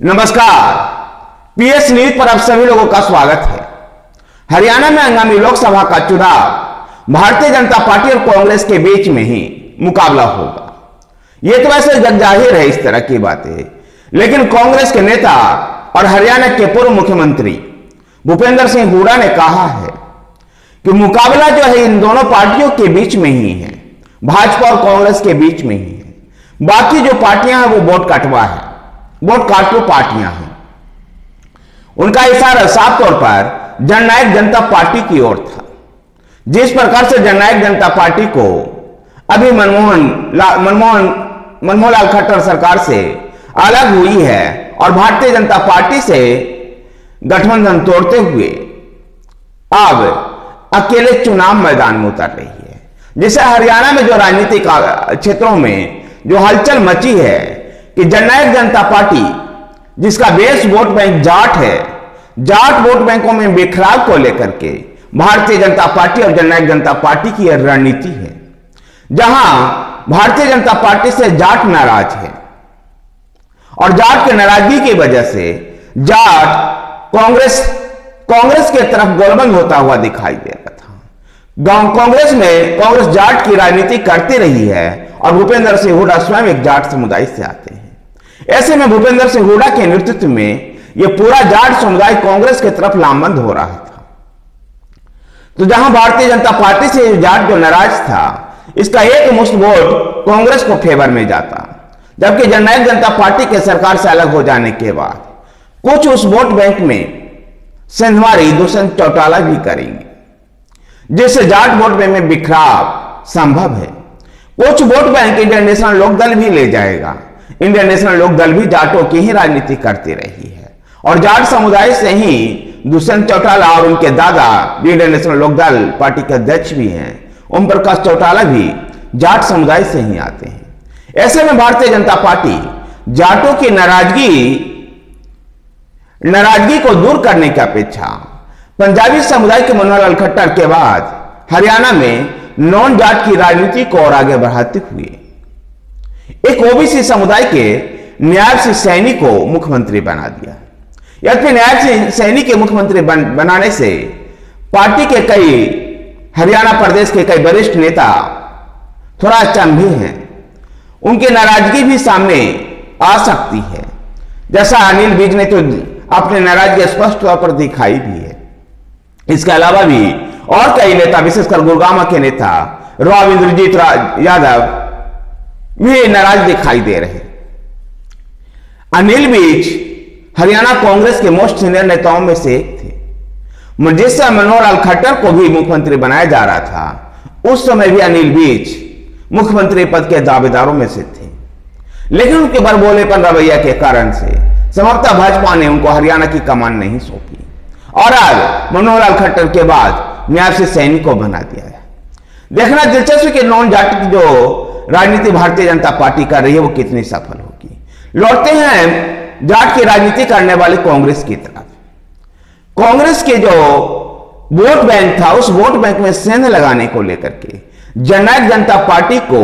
नमस्कार, PS news पर आप सभी लोगों का स्वागत है। हरियाणा में आगामी लोकसभा का चुनाव भारतीय जनता पार्टी और कांग्रेस के बीच में ही मुकाबला होगा। यह तो वैसे जग जाहिर है इस तरह की बातें, लेकिन कांग्रेस के नेता और हरियाणा के पूर्व मुख्यमंत्री भूपेंद्र सिंह हुड्डा ने कहा है कि मुकाबला जो है इन दोनों पार्टियों के बीच में ही है, भाजपा और कांग्रेस के बीच में ही है। बाकी जो पार्टियां हैं वो वोट काटवा है, वोट काटू पार्टियां हैं। उनका इशारा साफ तौर पर जननायक जनता पार्टी की ओर था। जिस प्रकार से जननायक जनता पार्टी को अभी मनमोहन लाल खट्टर सरकार से अलग हुई है और भारतीय जनता पार्टी से गठबंधन तोड़ते हुए अब अकेले चुनाव मैदान में उतर रही है। जिससे हरियाणा में जो राजनीतिक क्षेत्रों में जो हलचल मची है कि जननायक जनता पार्टी जिसका बेस वोट बैंक जाट है, जाट वोट बैंकों में बिखराव को लेकर के भारतीय जनता पार्टी और जननायक जनता पार्टी की यह रणनीति है। जहां भारतीय जनता पार्टी से जाट नाराज है और जाट की नाराजगी की वजह से जाट कांग्रेस के तरफ गोलबंद होता हुआ दिखाई दे रहा था। कांग्रेस जाट की राजनीति करती रही है और भूपेंद्र सिंह हुड्डा स्वयं एक जाट समुदाय से आते हैं। ऐसे में भूपेंद्र सिंह हुड्डा के नेतृत्व में यह पूरा जाट समुदाय कांग्रेस की तरफ लामबंद हो रहा था। तो जहां भारतीय जनता पार्टी से जाट जो नाराज था, इसका एक मुश्त वोट कांग्रेस को फेवर में जाता, जबकि जननायक जनता पार्टी के सरकार से अलग हो जाने के बाद कुछ उस वोट बैंक में सेंधमारी दुष्यंत चौटाला भी करेंगे, जिससे जाट वोट बैंक में बिखराव संभव है। कुछ vote bank Indian National Lokdal भी ले जाएगा। इंडियन नेशनल लोकदल भी जाटों की ही राजनीति करती रही है और जाट समुदाय से ही दुष्यंत चौटाला और उनके दादा इंडियन नेशनल लोकदल पार्टी के अध्यक्ष भी हैं, ओम प्रकाश चौटाला भी जाट समुदाय से ही आते हैं। ऐसे में भारतीय जनता पार्टी जाटों की नाराजगी को दूर करने की अपेक्षा पंजाबी समुदाय के मनोहर लाल खट्टर के बाद हरियाणा में नॉन जाट की राजनीति को और आगे बढ़ाते हुए एक ओबीसी समुदाय के नायब सिंह सैनी को मुख्यमंत्री बना दिया। यद्यपि नायब सिंह सैनी के मुख्यमंत्री बनाने से पार्टी के कई हरियाणा प्रदेश के कई वरिष्ठ नेता थोड़ा अचंभे हैं, उनकी नाराजगी भी सामने आ सकती है। जैसा अनिल विज ने तो अपने नाराजगी स्पष्ट तौर पर दिखाई भी है। इसके अलावा भी और कई नेता, विशेषकर गुड़गांव के नेता राव इंद्रजीत यादव भी नाराज दिखाई दे रहे। अनिल विज हरियाणा कांग्रेस के मोस्ट सीनियर नेताओं में से एक थे। जिस समय मनोहर लाल खट्टर को भी मुख्यमंत्री बनाया जा रहा था, उस समय भी अनिल विज मुख्यमंत्री पद के दावेदारों में से थे, लेकिन उनके बड़बोलेपन रवैया के कारण से संभवतः भाजपा ने उनको हरियाणा की कमान नहीं सौंपी और आज मनोहर लाल खट्टर के बाद नायब सिंह सैनी को बना दिया है। देखना दिलचस्प है कि नॉन जाट की जो राजनीति भारतीय जनता पार्टी कर रही है वो कितनी सफल होगी। लौटते हैं जाट की राजनीति करने वाले कांग्रेस की तरफ। कांग्रेस के जो वोट बैंक था, उस वोट बैंक में सेंध लगाने को लेकर के जननायक जनता पार्टी को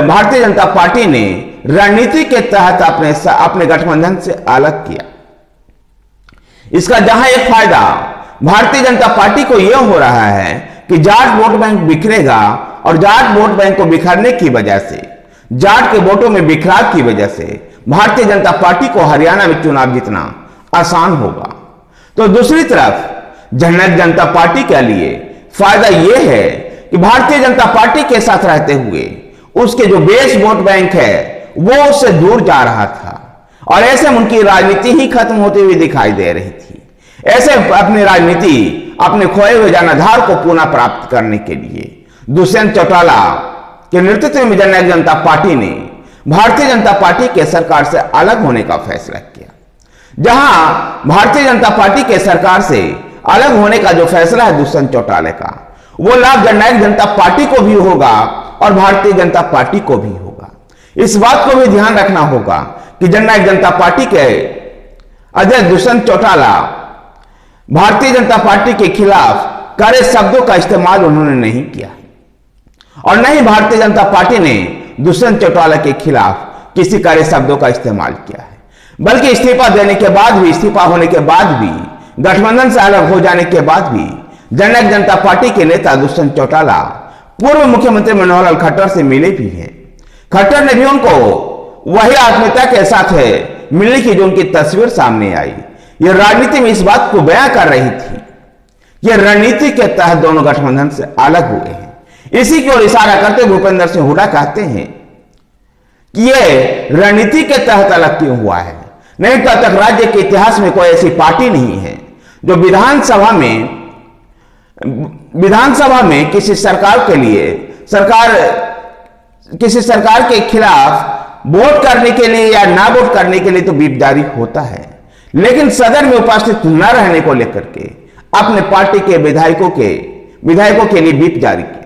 भारतीय जनता पार्टी ने रणनीति के तहत अपने गठबंधन से अलग किया। इसका जहां एक फायदा भारतीय जनता पार्टी को यह हो रहा है कि जाट वोट बैंक बिखरेगा और जाट वोट बैंक को बिखरने की वजह से, जाट के वोटों में बिखराव की वजह से भारतीय जनता पार्टी को हरियाणा में चुनाव जीतना आसान होगा। तो दूसरी तरफ जननायक जनता पार्टी के लिए फायदा यह है कि भारतीय जनता पार्टी के साथ रहते हुए उसके जो बेस वोट बैंक है वो उससे दूर जा रहा था और ऐसे में उनकी राजनीति ही खत्म होती हुई दिखाई दे रही थी। ऐसे अपनी राजनीति, अपने खोए हुए जनाधार को पुनः प्राप्त करने के लिए दुष्यंत चौटाला के नेतृत्व में जननायक जनता पार्टी ने भारतीय जनता पार्टी के सरकार से अलग होने का फैसला किया। जहां भारतीय जनता पार्टी के सरकार से अलग होने का जो फैसला है दुष्यंत चौटाला का, वो लाभ जननायक जनता पार्टी को भी होगा और भारतीय जनता पार्टी को भी होगा। इस बात को भी ध्यान रखना होगा कि जननायक जनता पार्टी के अध्यक्ष दुष्यंत चौटाला भारतीय जनता पार्टी के खिलाफ कड़े शब्दों का इस्तेमाल उन्होंने नहीं किया और न ही भारतीय जनता पार्टी ने दुष्यंत चौटाला के खिलाफ किसी कड़े शब्दों का इस्तेमाल किया है। बल्कि इस्तीफा देने के बाद भी, इस्तीफा होने के बाद भी, गठबंधन से अलग हो जाने के बाद भी जननायक जनता पार्टी के नेता दुष्यंत चौटाला पूर्व मुख्यमंत्री मनोहर लाल खट्टर से मिले भी हैं। खट्टर ने भी उनको वही आत्मीयता के साथ मिलने की जो उनकी तस्वीर सामने आई, यह राजनीति में इस बात को बयां कर रही थी। यह रणनीति के तहत दोनों गठबंधन से अलग हुए हैं। इसी की ओर इशारा करते भूपेंद्र सिंह हुड्डा कहते हैं कि यह रणनीति के तहत अलग क्यों हुआ है, नहीं तो अब तक राज्य के इतिहास में कोई ऐसी पार्टी नहीं है जो विधानसभा में किसी सरकार के खिलाफ वोट करने के लिए या ना वोट करने के लिए तो व्हिप जारी होता है, लेकिन सदन में उपस्थित न रहने को लेकर के अपने पार्टी के विधायकों के लिए व्हिप जारी किया।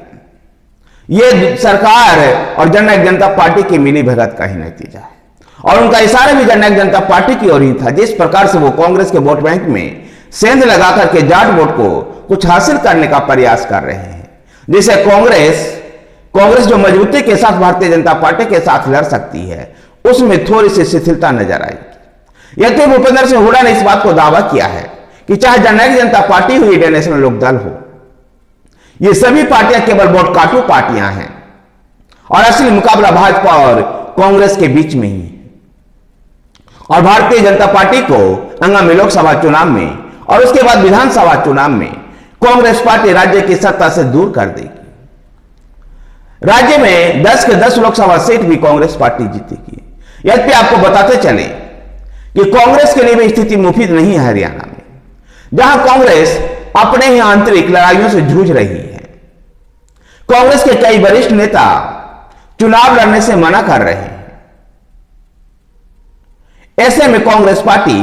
यह सरकार और जननायक जनता पार्टी की मिली भगत का ही नतीजा है, और उनका इशारा भी जननायक जनता पार्टी की ओर ही था। जिस प्रकार से वो कांग्रेस के वोट बैंक में सेंध लगा करके जाट वोट को कुछ हासिल करने का प्रयास कर रहे हैं, जिसे कांग्रेस जो मजबूती के साथ भारतीय जनता पार्टी के साथ लड़ सकती है, उसमें थोड़ी सी शिथिलता नजर आएगी। यद्यपि भूपेंद्र सिंह हुड्डा ने इस बात को दावा किया है कि चाहे जननायक जनता पार्टी हो, इंडियन नेशनल लोकदल हो, ये सभी पार्टियां केवल वोट काटू पार्टियां हैं और असली मुकाबला भाजपा और कांग्रेस के बीच में ही है। और भारतीय जनता पार्टी को आगामी लोकसभा चुनाव में और उसके बाद विधानसभा चुनाव में कांग्रेस पार्टी राज्य की सत्ता से दूर कर देगी। राज्य में 10 के 10 लोकसभा सीट भी कांग्रेस पार्टी जीतेगी। यद्यपि आपको बताते चले कि कांग्रेस के लिए भी स्थिति मुफीद नहीं है हरियाणा में, जहां कांग्रेस अपने ही आंतरिक लड़ाइयों से जूझ रही है। कांग्रेस के कई वरिष्ठ नेता चुनाव लड़ने से मना कर रहे हैं। ऐसे में कांग्रेस पार्टी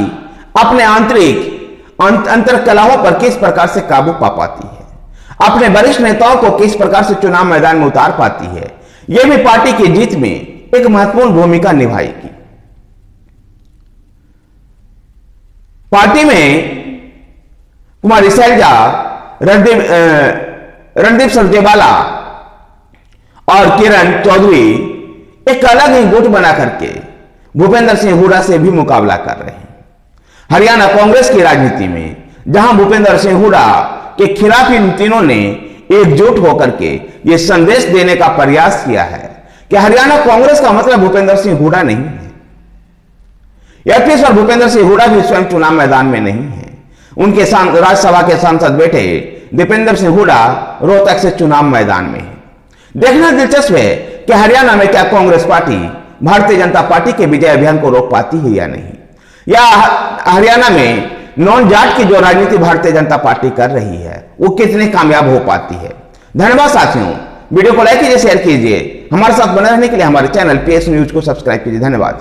अपने आंतरिक अंतर्कलहों पर किस प्रकार से काबू पा पाती है, अपने वरिष्ठ नेताओं को किस प्रकार से चुनाव मैदान में उतार पाती है, यह भी पार्टी की जीत में एक महत्वपूर्ण भूमिका निभाएगी। पार्टी में कुमारी शैलजा, रणदीप सुरजेवाला और किरण चौधरी एक अलग ही गुट बना करके भूपेंद्र सिंह हुड्डा से भी मुकाबला कर रहे हैं। हरियाणा कांग्रेस की राजनीति में जहां भूपेंद्र सिंह हुड्डा के खिलाफ इन तीनों ने एकजुट होकर के यह संदेश देने का प्रयास किया है कि हरियाणा कांग्रेस का मतलब भूपेंद्र सिंह हुड्डा नहीं है। यद्यपि इस बार भूपेंद्र सिंह हुड्डा भी स्वयं चुनाव मैदान में नहीं है। उनके राज्यसभा के सांसद बेटे दीपेंद्र सिंह हुड्डा रोहतक से चुनाव मैदान में है। देखना दिलचस्प है कि हरियाणा में क्या कांग्रेस पार्टी भारतीय जनता पार्टी के विजय अभियान को रोक पाती है या नहीं, या हरियाणा में नॉन जाट की जो राजनीति भारतीय जनता पार्टी कर रही है वो कितनी कामयाब हो पाती है। धन्यवाद साथियों, वीडियो को लाइक कीजिए, शेयर कीजिए। हमारे साथ बने रहने के लिए हमारे चैनल PS न्यूज को सब्सक्राइब कीजिए। धन्यवाद।